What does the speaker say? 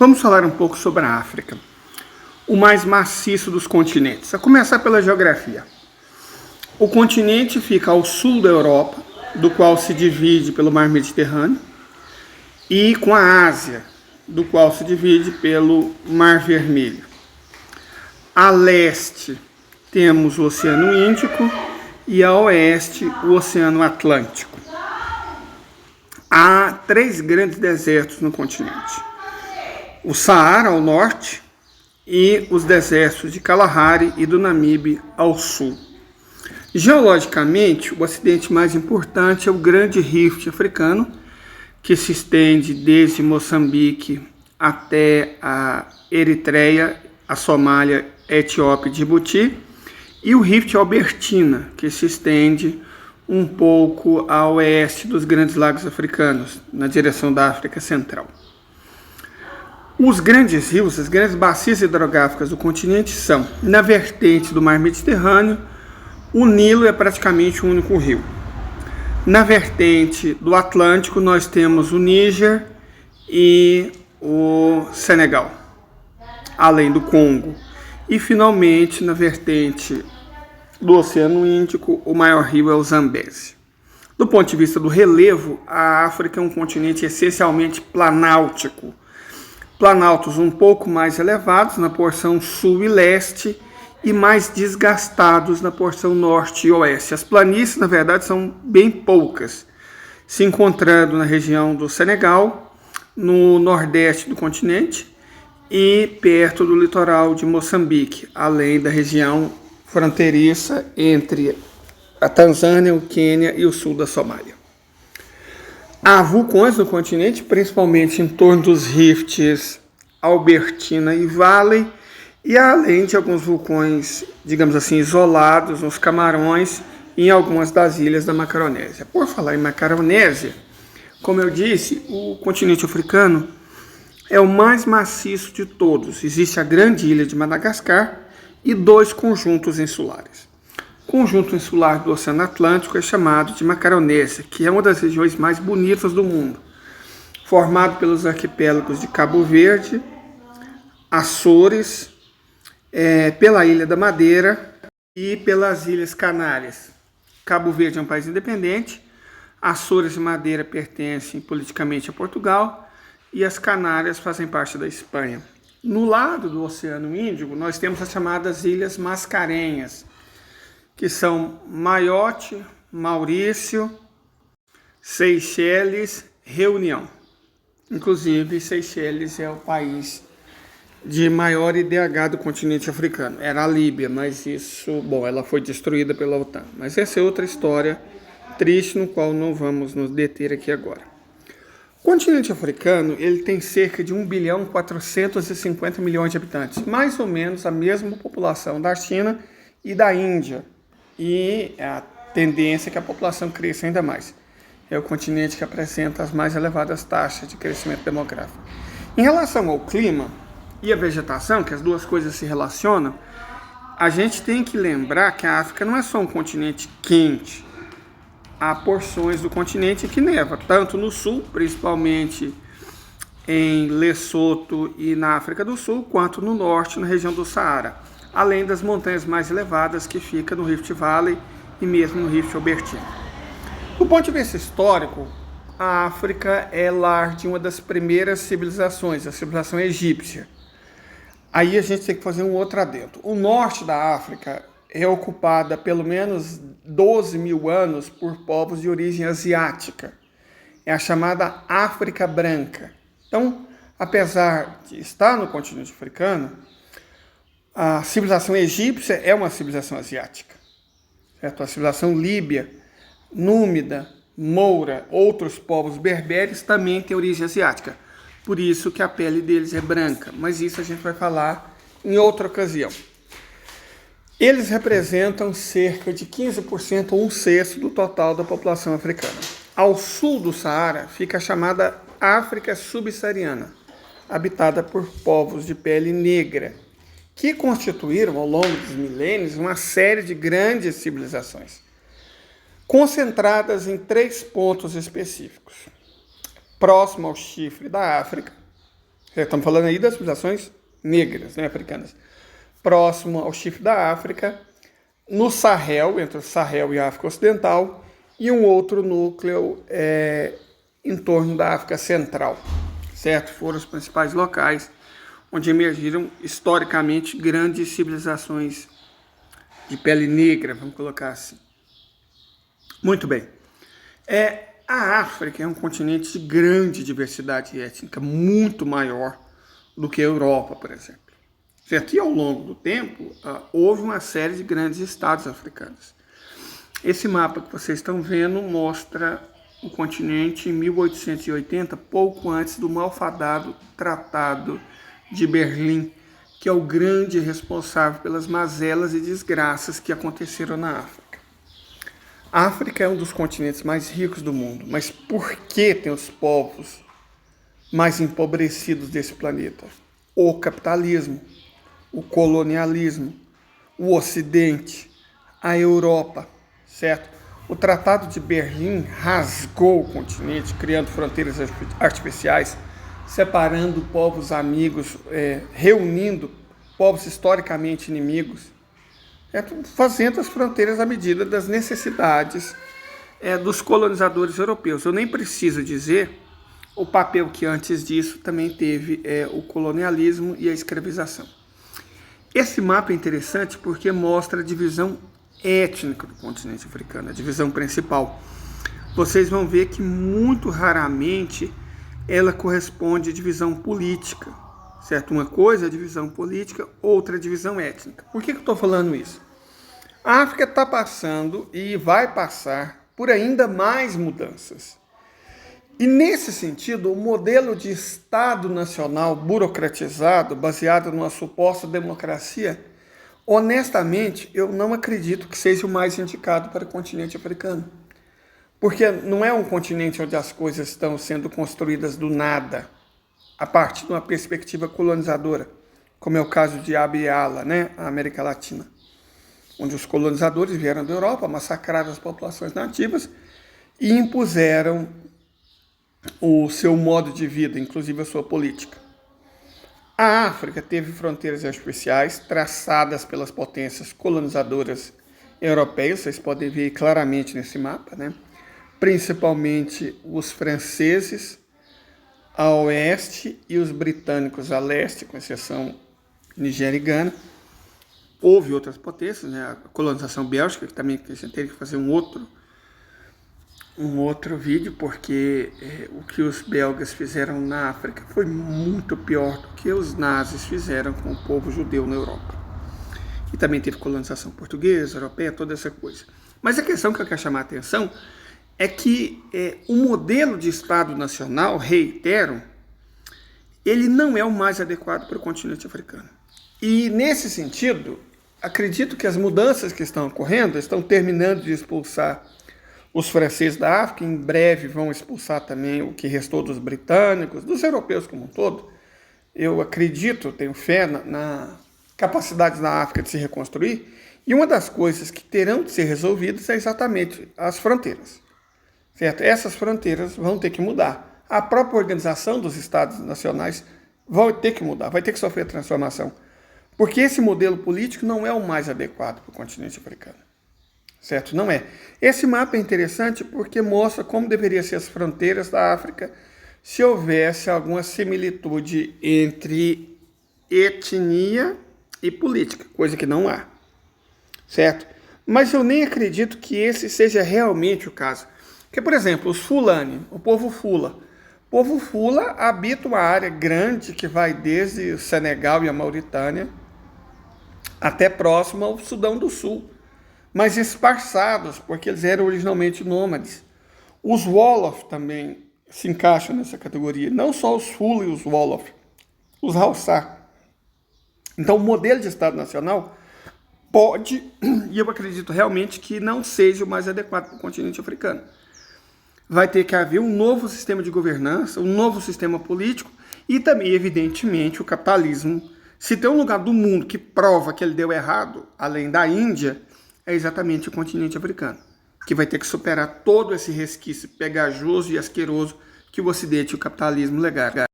Vamos falar um pouco sobre a África, o mais maciço dos continentes, a começar pela geografia. O continente fica ao sul da Europa, do qual se divide pelo Mar Mediterrâneo, e com a Ásia, do qual se divide pelo Mar Vermelho. A leste temos o Oceano Índico e a oeste o Oceano Atlântico. Há 3 grandes desertos no continente: o Saara ao norte e os desertos de Kalahari e do Namibe ao sul. Geologicamente, o acidente mais importante é o Grande Rift Africano, que se estende desde Moçambique até a Eritreia, a Somália, a Etiópia e Djibouti, e o Rift Albertina, que se estende um pouco a oeste dos Grandes Lagos Africanos, na direção da África Central. Os grandes rios, as grandes bacias hidrográficas do continente são, na vertente do Mar Mediterrâneo, o Nilo é praticamente o único rio. Na vertente do Atlântico, nós temos o Níger e o Senegal, além do Congo. E, finalmente, na vertente do Oceano Índico, o maior rio é o Zambézia. Do ponto de vista do relevo, a África é um continente essencialmente planáltico. Planaltos um pouco mais elevados na porção sul e leste e mais desgastados na porção norte e oeste. As planícies, na verdade, são bem poucas, se encontrando na região do Senegal, no nordeste do continente e perto do litoral de Moçambique, além da região fronteiriça entre a Tanzânia, o Quênia e o sul da Somália. Há vulcões no continente, principalmente em torno dos rifts Albertina e Valley, e além de alguns vulcões, digamos assim, isolados nos Camarões e em algumas das ilhas da Macaronésia. Por falar em Macaronésia, como eu disse, o continente africano é o mais maciço de todos. Existe a grande ilha de Madagascar e 2 conjuntos insulares. O conjunto insular do Oceano Atlântico é chamado de Macaronésia, que é uma das regiões mais bonitas do mundo, formado pelos arquipélagos de Cabo Verde, Açores, pela Ilha da Madeira e pelas Ilhas Canárias. Cabo Verde é um país independente, Açores e Madeira pertencem politicamente a Portugal e as Canárias fazem parte da Espanha. No lado do Oceano Índico, nós temos as chamadas Ilhas Mascarenhas, que são Maiote, Maurício, Seychelles, Reunião. Inclusive, Seychelles é o país de maior IDH do continente africano. Era a Líbia, mas ela foi destruída pela OTAN. Mas essa é outra história triste, no qual não vamos nos deter aqui agora. O continente africano, ele tem cerca de 1.450 bilhões de habitantes, mais ou menos a mesma população da China e da Índia. E a tendência é que a população cresça ainda mais. É o continente que apresenta as mais elevadas taxas de crescimento demográfico. Em relação ao clima e a vegetação, que as duas coisas se relacionam, a gente tem que lembrar que a África não é só um continente quente. Há porções do continente que neva, tanto no sul, principalmente em Lesoto e na África do Sul, quanto no norte, na região do Saara, além das montanhas mais elevadas que ficam no Rift Valley e mesmo no Rift Albertina. Do ponto de vista histórico, a África é lar de uma das primeiras civilizações, a civilização egípcia. Aí a gente tem que fazer um outro adendo. O norte da África é ocupada há pelo menos 12 mil anos por povos de origem asiática. É a chamada África Branca. Então, apesar de estar no continente africano, a civilização egípcia é uma civilização asiática. Certo? A civilização líbia, númida, moura, outros povos berberes também têm origem asiática. Por isso que a pele deles é branca, mas isso a gente vai falar em outra ocasião. Eles representam cerca de 15% ou 1/6 do total da população africana. Ao sul do Saara fica a chamada África Subsaariana, habitada por povos de pele negra, que constituíram ao longo dos milênios uma série de grandes civilizações, concentradas em 3 pontos específicos: próximo ao chifre da África, Estamos falando aí das civilizações negras, né, africanas. Próximo ao chifre da África, no Sahel, entre o Sahel e a África Ocidental, e um outro núcleo em torno da África Central, certo? Foram os principais locais onde emergiram historicamente grandes civilizações de pele negra, vamos colocar assim. Muito bem. A África é um continente de grande diversidade étnica, muito maior do que a Europa, por exemplo. Certo? E ao longo do tempo, houve uma série de grandes estados africanos. Esse mapa que vocês estão vendo mostra o continente em 1880, pouco antes do malfadado Tratado de Berlim, que é o grande responsável pelas mazelas e desgraças que aconteceram na África. A África é um dos continentes mais ricos do mundo, mas por que tem os povos mais empobrecidos desse planeta? O capitalismo, o colonialismo, o Ocidente, a Europa, certo? O Tratado de Berlim rasgou o continente, criando fronteiras artificiais, separando povos amigos, reunindo povos historicamente inimigos, fazendo as fronteiras à medida das necessidades dos colonizadores europeus. Eu nem preciso dizer o papel que antes disso também teve o colonialismo e a escravização. Esse mapa é interessante porque mostra a divisão étnica do continente africano, a divisão principal. Vocês vão ver que muito raramente ela corresponde à divisão política, certo? Uma coisa é a divisão política, outra é a divisão étnica. Por que eu estou falando isso? A África está passando e vai passar por ainda mais mudanças. E nesse sentido, o modelo de Estado nacional burocratizado, baseado numa suposta democracia, honestamente, eu não acredito que seja o mais indicado para o continente africano. Porque não é um continente onde as coisas estão sendo construídas do nada, a partir de uma perspectiva colonizadora, como é o caso de Abya-Yala, né, a América Latina, onde os colonizadores vieram da Europa, massacraram as populações nativas e impuseram o seu modo de vida, inclusive a sua política. A África teve fronteiras artificiais traçadas pelas potências colonizadoras europeias, vocês podem ver claramente nesse mapa, né? Principalmente os franceses a oeste e os britânicos a leste, com exceção Nigéria e Gana. Houve outras potências, né? A colonização bélgica, que também a gente teve que fazer um outro vídeo, porque o que os belgas fizeram na África foi muito pior do que os nazis fizeram com o povo judeu na Europa. E também teve colonização portuguesa, europeia, toda essa coisa. Mas a questão que eu quero chamar a atenção é que o modelo de Estado nacional, reitero, ele não é o mais adequado para o continente africano. E, nesse sentido, acredito que as mudanças que estão ocorrendo estão terminando de expulsar os franceses da África, em breve vão expulsar também o que restou dos britânicos, dos europeus como um todo. Eu acredito, tenho fé na capacidade da África de se reconstruir, e uma das coisas que terão de ser resolvidas é exatamente as fronteiras. Certo? Essas fronteiras vão ter que mudar. A própria organização dos estados nacionais vai ter que mudar, vai ter que sofrer transformação. Porque esse modelo político não é o mais adequado para o continente africano. Certo? Não é. Esse mapa é interessante porque mostra como deveriam ser as fronteiras da África se houvesse alguma similitude entre etnia e política, coisa que não há. Certo? Mas eu nem acredito que esse seja realmente o caso. Porque, por exemplo, os Fulani, o povo Fula. O povo Fula habita uma área grande que vai desde o Senegal e a Mauritânia até próximo ao Sudão do Sul, mas esparçados, porque eles eram originalmente nômades. Os Wolof também se encaixam nessa categoria, não só os Fula e os Wolof, os Hausa. Então, o modelo de Estado Nacional pode, e eu acredito realmente que não seja o mais adequado para o continente africano. Vai ter que haver um novo sistema de governança, um novo sistema político e também, evidentemente, o capitalismo. Se tem um lugar do mundo que prova que ele deu errado, além da Índia, é exatamente o continente africano, que vai ter que superar todo esse resquício pegajoso e asqueroso que o Ocidente e o capitalismo legaram.